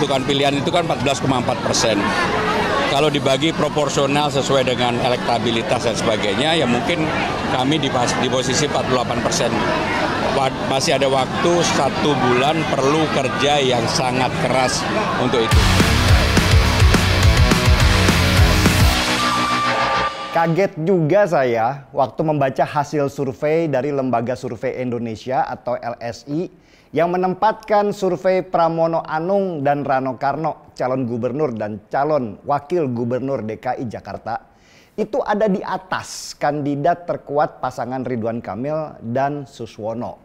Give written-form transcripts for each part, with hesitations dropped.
menentukan pilihan itu kan 14,4%. Kalau dibagi proporsional sesuai dengan elektabilitas dan sebagainya, ya mungkin kami di posisi 48%. Masih ada waktu 1 bulan, perlu kerja yang sangat keras untuk itu. Kaget juga saya waktu membaca hasil survei dari Lembaga Survei Indonesia atau LSI yang menempatkan survei Pramono Anung dan Rano Karno, calon gubernur dan calon wakil gubernur DKI Jakarta, itu ada di atas kandidat terkuat pasangan Ridwan Kamil dan Suswono.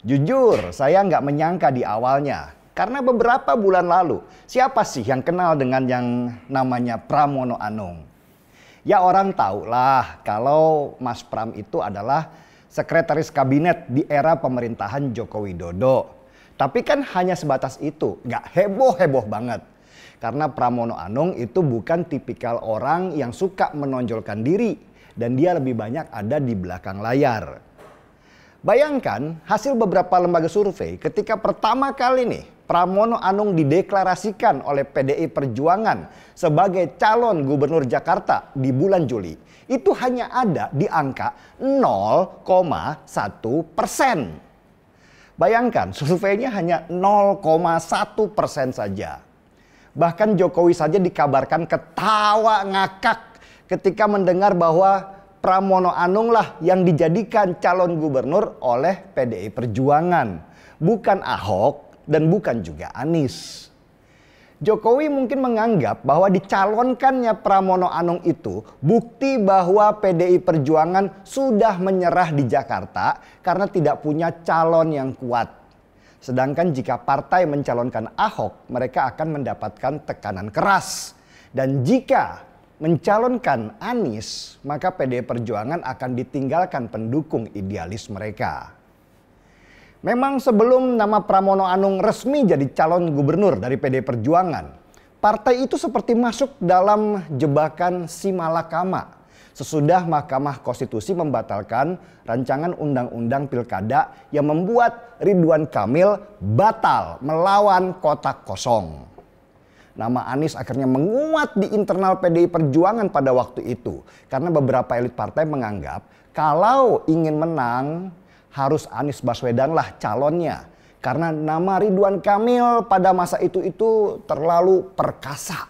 Jujur, saya nggak menyangka di awalnya, karena beberapa bulan lalu, siapa sih yang kenal dengan yang namanya Pramono Anung? Ya orang tahu lah kalau Mas Pram itu adalah sekretaris kabinet di era pemerintahan Joko Widodo. Tapi kan hanya sebatas itu, nggak heboh-heboh banget. Karena Pramono Anung itu bukan tipikal orang yang suka menonjolkan diri. Dan dia lebih banyak ada di belakang layar. Bayangkan hasil beberapa lembaga survei ketika pertama kali nih Pramono Anung dideklarasikan oleh PDI Perjuangan sebagai calon gubernur Jakarta di bulan Juli. Itu hanya ada di angka 0,1%. Bayangkan surveinya hanya 0,1% saja. Bahkan Jokowi saja dikabarkan ketawa ngakak ketika mendengar bahwa Pramono Anung lah yang dijadikan calon gubernur oleh PDI Perjuangan. Bukan Ahok dan bukan juga Anies. Jokowi mungkin menganggap bahwa dicalonkannya Pramono Anung itu bukti bahwa PDI Perjuangan sudah menyerah di Jakarta karena tidak punya calon yang kuat. Sedangkan jika partai mencalonkan Ahok, mereka akan mendapatkan tekanan keras. Dan jika mencalonkan Anies, maka PDI Perjuangan akan ditinggalkan pendukung idealis mereka. Memang sebelum nama Pramono Anung resmi jadi calon gubernur dari PDI Perjuangan, partai itu seperti masuk dalam jebakan si malakama. Sesudah Mahkamah Konstitusi membatalkan rancangan undang-undang pilkada yang membuat Ridwan Kamil batal melawan kotak kosong. Nama Anies akhirnya menguat di internal PDI Perjuangan pada waktu itu. Karena beberapa elit partai menganggap kalau ingin menang harus Anies Baswedan lah calonnya. Karena nama Ridwan Kamil pada masa itu terlalu perkasa.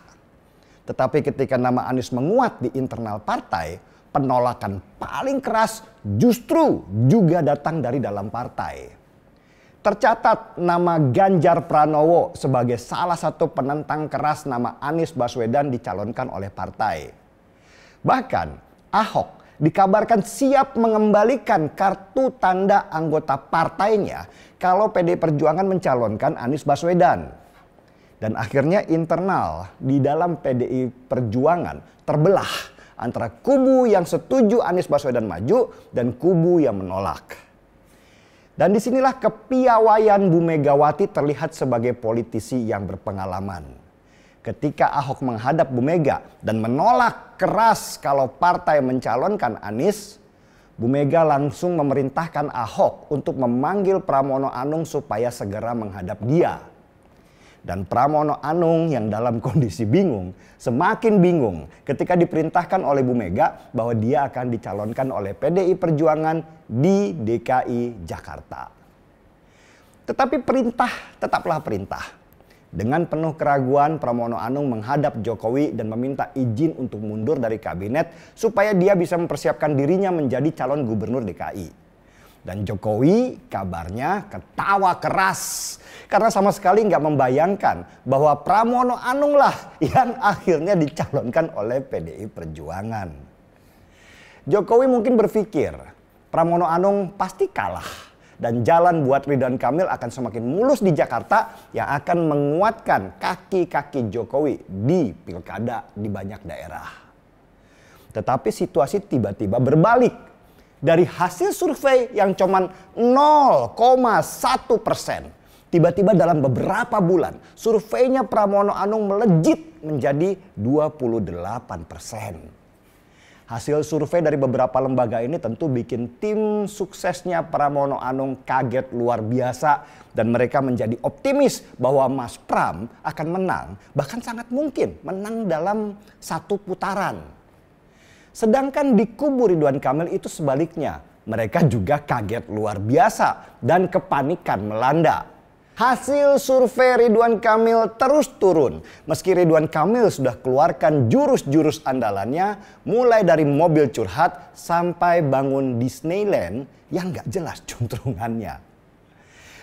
Tetapi ketika nama Anies menguat di internal partai, penolakan paling keras justru juga datang dari dalam partai. Tercatat nama Ganjar Pranowo sebagai salah satu penentang keras nama Anies Baswedan dicalonkan oleh partai. Bahkan Ahok dikabarkan siap mengembalikan kartu tanda anggota partainya kalau PDI Perjuangan mencalonkan Anies Baswedan. Dan akhirnya internal di dalam PDI Perjuangan terbelah antara kubu yang setuju Anies Baswedan maju dan kubu yang menolak. Dan disinilah kepiawaian Bu Megawati terlihat sebagai politisi yang berpengalaman. Ketika Ahok menghadap Bu Mega dan menolak keras kalau partai mencalonkan Anies, Bu Mega langsung memerintahkan Ahok untuk memanggil Pramono Anung supaya segera menghadap dia. Dan Pramono Anung yang dalam kondisi bingung, semakin bingung ketika diperintahkan oleh Bu Mega bahwa dia akan dicalonkan oleh PDI Perjuangan di DKI Jakarta. Tetapi perintah tetaplah perintah. Dengan penuh keraguan, Pramono Anung menghadap Jokowi dan meminta izin untuk mundur dari kabinet supaya dia bisa mempersiapkan dirinya menjadi calon gubernur DKI. Dan Jokowi kabarnya ketawa keras karena sama sekali nggak membayangkan bahwa Pramono Anung lah yang akhirnya dicalonkan oleh PDI Perjuangan. Jokowi mungkin berpikir Pramono Anung pasti kalah dan jalan buat Ridwan Kamil akan semakin mulus di Jakarta yang akan menguatkan kaki-kaki Jokowi di pilkada di banyak daerah. Tetapi situasi tiba-tiba berbalik. Dari hasil survei yang cuman 0,1%. Tiba-tiba dalam beberapa bulan surveinya Pramono Anung melejit menjadi 28%. Hasil survei dari beberapa lembaga ini tentu bikin tim suksesnya Pramono Anung kaget luar biasa. Dan mereka menjadi optimis bahwa Mas Pram akan menang. Bahkan sangat mungkin menang dalam satu putaran. Sedangkan di kubu Ridwan Kamil itu sebaliknya. Mereka juga kaget luar biasa dan kepanikan melanda. Hasil survei Ridwan Kamil terus turun. Meski Ridwan Kamil sudah keluarkan jurus-jurus andalannya, mulai dari mobil curhat sampai bangun Disneyland yang gak jelas juntrungannya.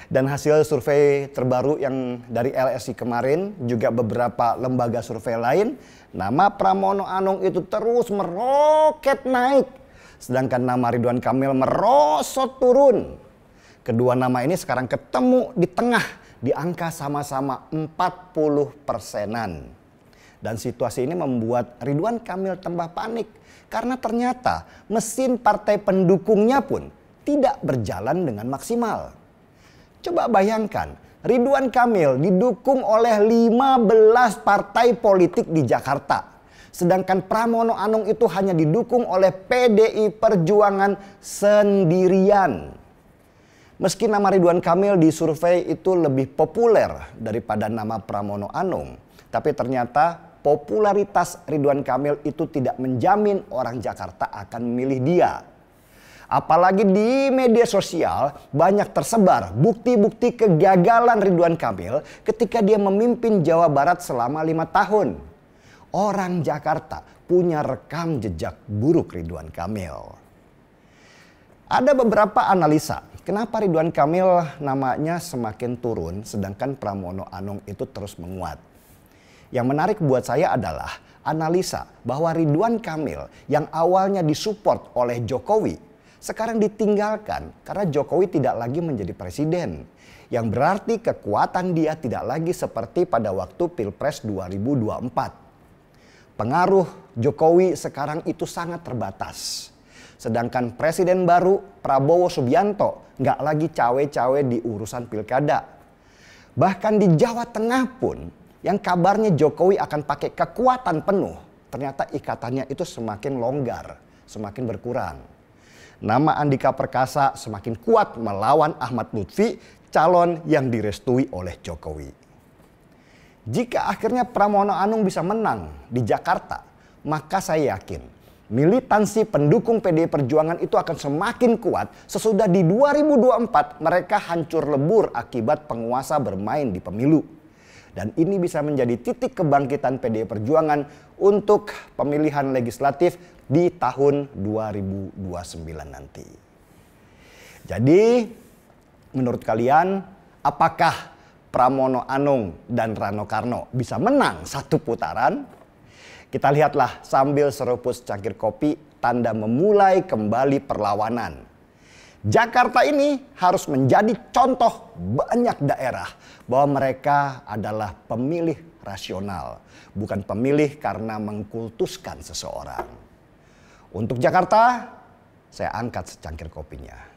Dan hasil survei terbaru yang dari LSI kemarin, juga beberapa lembaga survei lain, nama Pramono Anung itu terus meroket naik. Sedangkan nama Ridwan Kamil merosot turun. Kedua nama ini sekarang ketemu di tengah, di angka sama-sama 40%-an. Dan situasi ini membuat Ridwan Kamil tambah panik. Karena ternyata mesin partai pendukungnya pun tidak berjalan dengan maksimal. Coba bayangkan, Ridwan Kamil didukung oleh 15 partai politik di Jakarta. Sedangkan Pramono Anung itu hanya didukung oleh PDI Perjuangan sendirian. Meski nama Ridwan Kamil di survei itu lebih populer daripada nama Pramono Anung, tapi ternyata popularitas Ridwan Kamil itu tidak menjamin orang Jakarta akan memilih dia. Apalagi di media sosial banyak tersebar bukti-bukti kegagalan Ridwan Kamil ketika dia memimpin Jawa Barat selama 5 tahun. Orang Jakarta punya rekam jejak buruk Ridwan Kamil. Ada beberapa analisa kenapa Ridwan Kamil namanya semakin turun sedangkan Pramono Anung itu terus menguat. Yang menarik buat saya adalah analisa bahwa Ridwan Kamil yang awalnya disupport oleh Jokowi sekarang ditinggalkan karena Jokowi tidak lagi menjadi presiden. Yang berarti kekuatan dia tidak lagi seperti pada waktu Pilpres 2024. Pengaruh Jokowi sekarang itu sangat terbatas. Sedangkan presiden baru Prabowo Subianto nggak lagi cawe-cawe di urusan pilkada. Bahkan di Jawa Tengah pun yang kabarnya Jokowi akan pakai kekuatan penuh, ternyata ikatannya itu semakin longgar, semakin berkurang. Nama Andika Perkasa semakin kuat melawan Ahmad Lutfi, calon yang direstui oleh Jokowi. Jika akhirnya Pramono Anung bisa menang di Jakarta, maka saya yakin militansi pendukung PDI Perjuangan itu akan semakin kuat sesudah di 2024 mereka hancur lebur akibat penguasa bermain di pemilu. Dan ini bisa menjadi titik kebangkitan PDI Perjuangan untuk pemilihan legislatif di tahun 2029 nanti. Jadi menurut kalian apakah Pramono Anung dan Rano Karno bisa menang satu putaran? Kita lihatlah sambil seruput secangkir kopi tanda memulai kembali perlawanan. Jakarta ini harus menjadi contoh banyak daerah bahwa mereka adalah pemilih rasional, bukan pemilih karena mengkultuskan seseorang. Untuk Jakarta, saya angkat secangkir kopinya.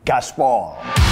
Gaspol.